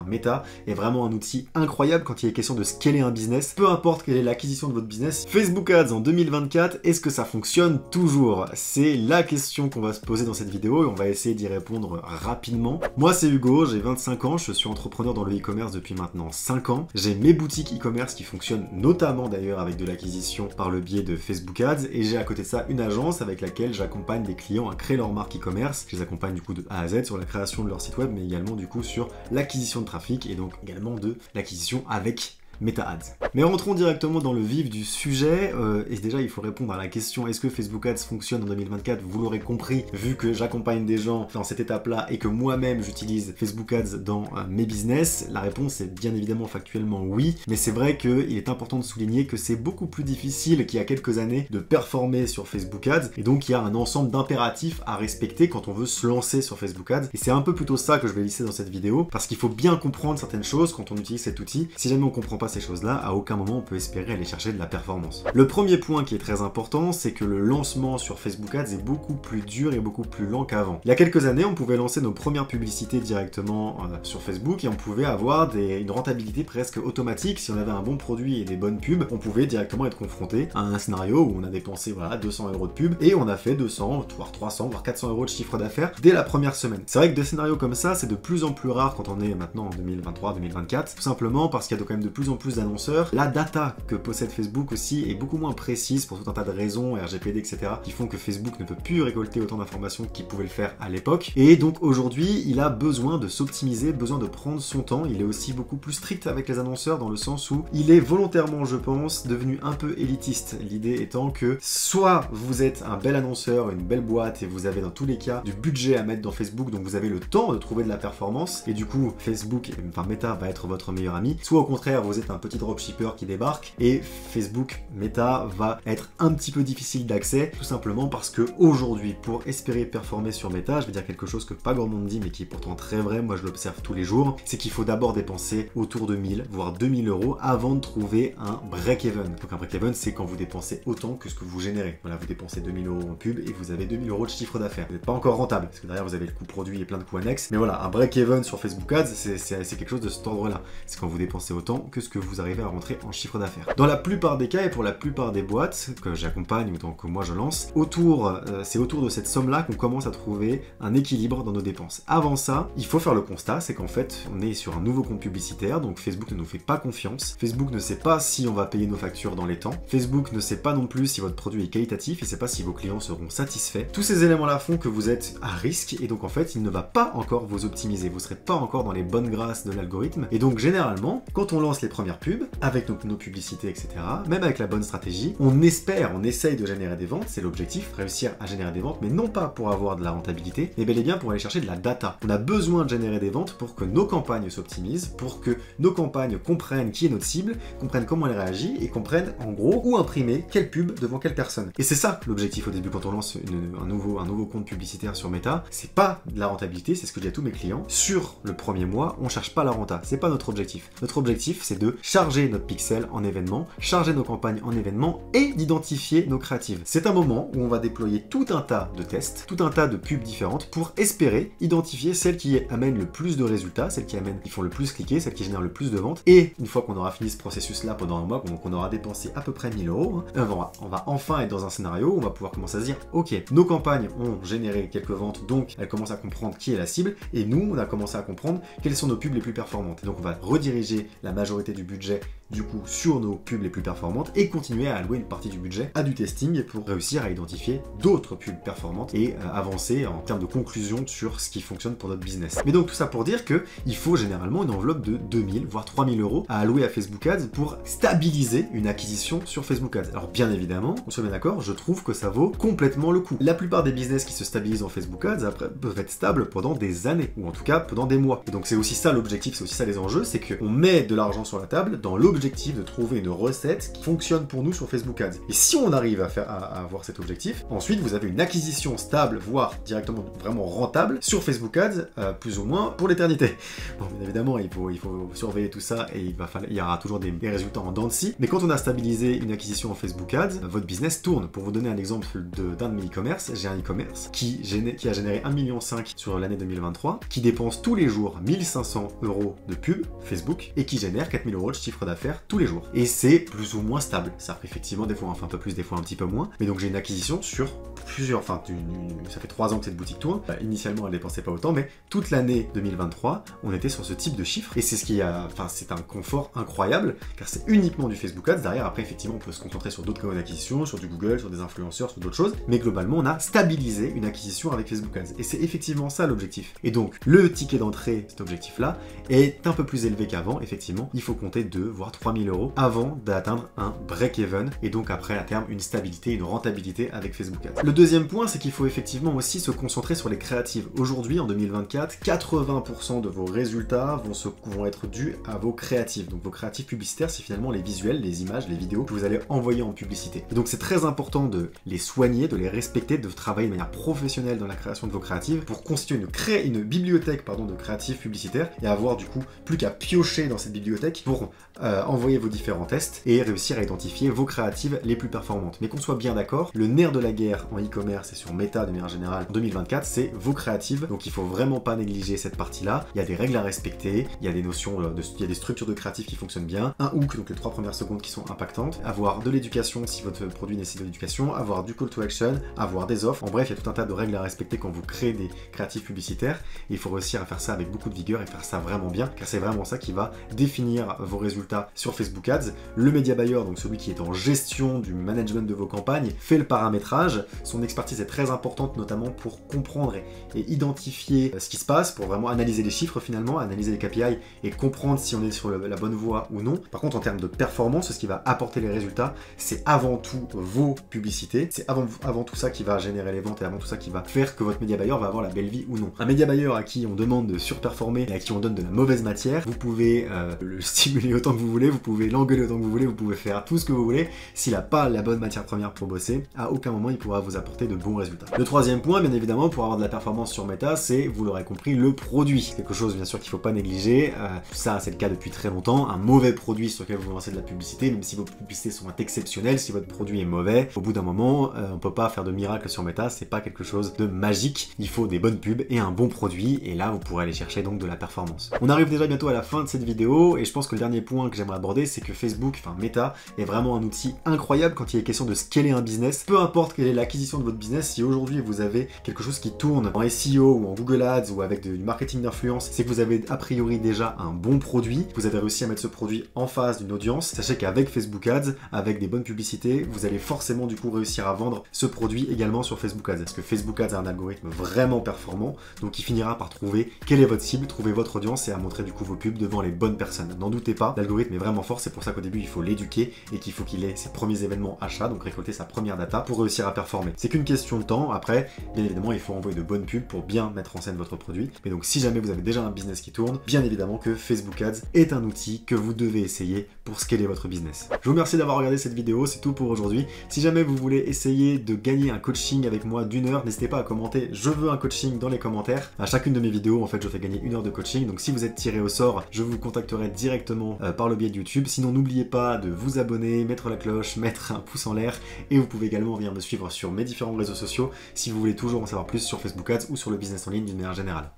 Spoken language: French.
Meta est vraiment un outil incroyable quand il est question de scaler un business, peu importe quelle est l'acquisition de votre business. Facebook Ads en 2024, est-ce que ça fonctionne toujours? C'est la question qu'on va se poser dans cette vidéo et on va essayer d'y répondre rapidement. Moi c'est Hugo, j'ai 25 ans, je suis entrepreneur dans le e-commerce depuis maintenant 5 ans. J'ai mes boutiques e-commerce qui fonctionnent notamment d'ailleurs avec de l'acquisition par le biais de Facebook Ads et j'ai à côté de ça une agence avec laquelle j'accompagne des clients à créer leur marque e-commerce. Je les accompagne du coup de A à Z sur la création de leur site web mais également du coup sur l'acquisition de trafic et donc également de l'acquisition avec Meta Ads. Mais rentrons directement dans le vif du sujet, et déjà il faut répondre à la question est-ce que Facebook Ads fonctionne en 2024? Vous l'aurez compris, vu que j'accompagne des gens dans cette étape-là et que moi-même j'utilise Facebook Ads dans mes business, la réponse est bien évidemment factuellement oui, mais c'est vrai qu'il est important de souligner que c'est beaucoup plus difficile qu'il y a quelques années de performer sur Facebook Ads, et donc il y a un ensemble d'impératifs à respecter quand on veut se lancer sur Facebook Ads, et c'est un peu plutôt ça que je vais lister dans cette vidéo, parce qu'il faut bien comprendre certaines choses quand on utilise cet outil. Si jamais on comprend pas ces choses-là, à aucun moment on peut espérer aller chercher de la performance. Le premier point qui est très important, c'est que le lancement sur Facebook Ads est beaucoup plus dur et beaucoup plus lent qu'avant. Il y a quelques années, on pouvait lancer nos premières publicités directement sur Facebook et on pouvait avoir une rentabilité presque automatique. Si on avait un bon produit et des bonnes pubs, on pouvait directement être confronté à un scénario où on a dépensé 200 € de pub et on a fait 200, voire 300, voire 400 € de chiffre d'affaires dès la première semaine. C'est vrai que des scénarios comme ça, c'est de plus en plus rare quand on est maintenant en 2023-2024, tout simplement parce qu'il y a quand même de plus en plus d'annonceurs. La data que possède Facebook aussi est beaucoup moins précise pour tout un tas de raisons, RGPD, etc., qui font que Facebook ne peut plus récolter autant d'informations qu'il pouvait le faire à l'époque. Et donc aujourd'hui, il a besoin de s'optimiser, besoin de prendre son temps. Il est aussi beaucoup plus strict avec les annonceurs dans le sens où il est volontairement, je pense, devenu un peu élitiste. L'idée étant que soit vous êtes un bel annonceur, une belle boîte et vous avez dans tous les cas du budget à mettre dans Facebook, donc vous avez le temps de trouver de la performance et du coup Facebook, enfin Meta va être votre meilleur ami, soit au contraire vous êtes un petit dropshipper qui débarque et Facebook Meta va être un petit peu difficile d'accès, tout simplement parce que aujourd'hui, pour espérer performer sur Meta, je vais dire quelque chose que pas grand monde dit mais qui est pourtant très vrai, moi je l'observe tous les jours, c'est qu'il faut d'abord dépenser autour de 1000 voire 2000 € avant de trouver un break-even. Donc un break-even, c'est quand vous dépensez autant que ce que vous générez. Voilà, vous dépensez 2000 € en pub et vous avez 2000 € de chiffre d'affaires. Vous n'êtes pas encore rentable parce que derrière vous avez le coût produit et plein de coûts annexes, mais voilà, un break-even sur Facebook Ads, c'est quelque chose de cet ordre-là. C'est quand vous dépensez autant que ce que vous arrivez à rentrer en chiffre d'affaires. Dans la plupart des cas et pour la plupart des boîtes que j'accompagne ou que moi je lance, c'est autour de cette somme-là qu'on commence à trouver un équilibre dans nos dépenses. Avant ça, il faut faire le constat, c'est qu'en fait, on est sur un nouveau compte publicitaire, donc Facebook ne nous fait pas confiance. Facebook ne sait pas si on va payer nos factures dans les temps. Facebook ne sait pas non plus si votre produit est qualitatif, il ne sait pas si vos clients seront satisfaits. Tous ces éléments-là font que vous êtes à risque et donc en fait, il ne va pas encore vous optimiser. Vous ne serez pas encore dans les bonnes grâces de l'algorithme. Et donc généralement, quand on lance les premières pubs, avec nos publicités, etc., même avec la bonne stratégie, on essaye de générer des ventes, c'est l'objectif, réussir à générer des ventes, mais non pas pour avoir de la rentabilité, mais bel et bien pour aller chercher de la data. On a besoin de générer des ventes pour que nos campagnes s'optimisent, pour que nos campagnes comprennent qui est notre cible, comprennent comment elle réagit et comprennent en gros où imprimer quelle pub devant quelle personne. Et c'est ça l'objectif au début quand on lance un nouveau compte publicitaire sur Meta, c'est pas de la rentabilité, c'est ce que je dis à tous mes clients. Sur le premier mois, on cherche pas la renta, c'est pas notre objectif. Notre objectif, c'est de charger notre pixel en événements, charger nos campagnes en événements et d'identifier nos créatives. C'est un moment où on va déployer tout un tas de tests, tout un tas de pubs différentes pour espérer identifier celles qui amènent le plus de résultats, celles qui font le plus cliquer, celles qui génèrent le plus de ventes. Et une fois qu'on aura fini ce processus-là pendant un mois, qu'on aura dépensé à peu près 1000 €, on va enfin être dans un scénario où on va pouvoir commencer à se dire ok, nos campagnes ont généré quelques ventes, donc elles commencent à comprendre qui est la cible, et nous, on a commencé à comprendre quelles sont nos pubs les plus performantes. Et donc on va rediriger la majorité du budget du coup sur nos pubs les plus performantes et continuer à allouer une partie du budget à du testing pour réussir à identifier d'autres pubs performantes et avancer en termes de conclusion sur ce qui fonctionne pour notre business. Mais donc tout ça pour dire que il faut généralement une enveloppe de 2000 voire 3000 € à allouer à Facebook Ads pour stabiliser une acquisition sur Facebook Ads. Alors bien évidemment, on se met d'accord, je trouve que ça vaut complètement le coup. La plupart des business qui se stabilisent en Facebook Ads après peuvent être stables pendant des années ou en tout cas pendant des mois. Et donc c'est aussi ça l'objectif, c'est aussi ça les enjeux, c'est qu'on met de l'argent sur la table dans l'objectif de trouver une recette qui fonctionne pour nous sur Facebook Ads. Et si on arrive à avoir cet objectif, ensuite vous avez une acquisition stable, voire directement vraiment rentable sur Facebook Ads, plus ou moins pour l'éternité. Bon, bien évidemment, il faut surveiller tout ça et il y aura toujours des résultats en dents de scie. Mais quand on a stabilisé une acquisition en Facebook Ads, votre business tourne. Pour vous donner un exemple d'un de mes e-commerce, j'ai un e-commerce qui a généré 1,5 million sur l'année 2023, qui dépense tous les jours 1500 € de pub Facebook et qui génère 4000 € de chiffre d'affaires tous les jours. Et c'est plus ou moins stable. Ça fait effectivement des fois un peu plus, des fois un petit peu moins. Mais donc j'ai une acquisition sur plusieurs, ça fait 3 ans que cette boutique tourne. Initialement, elle dépensait pas autant, mais toute l'année 2023, on était sur ce type de chiffre. Et c'est c'est un confort incroyable, car c'est uniquement du Facebook Ads. Derrière, après, effectivement, on peut se concentrer sur d'autres canaux d'acquisition, sur du Google, sur des influenceurs, sur d'autres choses. Mais globalement, on a stabilisé une acquisition avec Facebook Ads. Et c'est effectivement ça l'objectif. Et donc, le ticket d'entrée, cet objectif-là, est un peu plus élevé qu'avant. Effectivement, il faut compter 2 voire 3000 € avant d'atteindre un break-even. Et donc, après, à terme, une stabilité, une rentabilité avec Facebook Ads. Le deuxième point, c'est qu'il faut effectivement aussi se concentrer sur les créatives. Aujourd'hui, en 2024, 80% de vos résultats vont être dus à vos créatives. Donc vos créatives publicitaires, c'est finalement les visuels, les images, les vidéos que vous allez envoyer en publicité. Et donc c'est très important de les soigner, de les respecter, de travailler de manière professionnelle dans la création de vos créatives pour constituer une bibliothèque de créatives publicitaires et avoir du coup plus qu'à piocher dans cette bibliothèque pour envoyer vos différents tests et réussir à identifier vos créatives les plus performantes. Mais qu'on soit bien d'accord, le nerf de la guerre en e-commerce et sur Meta de manière générale en 2024, c'est vos créatives. Donc il faut vraiment pas négliger cette partie-là. Il y a des règles à respecter, il y a des notions, il y a des structures de créatifs qui fonctionnent bien, un hook, donc les 3 premières secondes qui sont impactantes, avoir de l'éducation si votre produit nécessite de l'éducation, avoir du call to action, avoir des offres. En bref, il y a tout un tas de règles à respecter quand vous créez des créatifs publicitaires. Et il faut réussir à faire ça avec beaucoup de vigueur et faire ça vraiment bien, car c'est vraiment ça qui va définir vos résultats sur Facebook Ads. Le média buyer, donc celui qui est en gestion du management de vos campagnes, fait le paramétrage. Son expertise est très importante, notamment pour comprendre et identifier ce qui se passe, pour vraiment analyser les chiffres finalement, analyser les KPI et comprendre si on est sur la bonne voie ou non. Par contre, en termes de performance, ce qui va apporter les résultats, c'est avant tout vos publicités. C'est avant tout ça qui va générer les ventes et avant tout ça qui va faire que votre média buyer va avoir la belle vie ou non. Un média buyer à qui on demande de surperformer et à qui on donne de la mauvaise matière, vous pouvez le stimuler autant que vous voulez, vous pouvez l'engueuler autant que vous voulez, vous pouvez faire tout ce que vous voulez. S'il n'a pas la bonne matière première pour bosser, à aucun moment il pourra vous apporter de bons résultats. Le troisième point, bien évidemment, pour avoir de la performance sur Meta, c'est, vous l'aurez compris, le produit. Quelque chose bien sûr qu'il ne faut pas négliger. Ça, c'est le cas depuis très longtemps. Un mauvais produit sur lequel vous lancez de la publicité, même si vos publicités sont exceptionnelles, si votre produit est mauvais, au bout d'un moment, on peut pas faire de miracle sur Meta, c'est pas quelque chose de magique. Il faut des bonnes pubs et un bon produit, et là vous pourrez aller chercher donc de la performance. On arrive déjà bientôt à la fin de cette vidéo, et je pense que le dernier point que j'aimerais aborder, c'est que Facebook, Meta, est vraiment un outil incroyable quand il est question de scaler un business. Peu importe quelle est l'acquisition de votre business, si aujourd'hui vous avez quelque chose qui tourne en SEO ou en Google Ads ou avec du marketing d'influence, c'est que vous avez a priori déjà un bon produit, vous avez réussi à mettre ce produit en face d'une audience. Sachez qu'avec Facebook Ads, avec des bonnes publicités, vous allez forcément du coup réussir à vendre ce produit également sur Facebook Ads. Parce que Facebook Ads a un algorithme vraiment performant, donc il finira par trouver quelle est votre cible, trouver votre audience et à montrer du coup vos pubs devant les bonnes personnes. N'en doutez pas, l'algorithme est vraiment fort, c'est pour ça qu'au début il faut l'éduquer et qu'il faut qu'il ait ses premiers événements achats, donc récolter sa première data pour réussir à performer. C'est qu'une question de temps. Après, bien évidemment, il faut envoyer de bonnes pubs pour bien mettre en scène votre produit. Mais donc si jamais vous avez déjà un business qui tourne, bien évidemment que Facebook Ads est un outil que vous devez essayer pour scaler votre business. Je vous remercie d'avoir regardé cette vidéo, c'est tout pour aujourd'hui. Si jamais vous voulez essayer de gagner un coaching avec moi d'1 heure, n'hésitez pas à commenter « Je veux un coaching » dans les commentaires. À chacune de mes vidéos, en fait, je fais gagner 1 heure de coaching. Donc si vous êtes tiré au sort, je vous contacterai directement par le biais de YouTube. Sinon, n'oubliez pas de vous abonner, mettre la cloche, mettre un pouce en l'air et vous pouvez également venir me suivre sur mes différents réseaux sociaux si vous voulez toujours en savoir plus sur Facebook Ads ou sur le business en ligne d'une manière générale.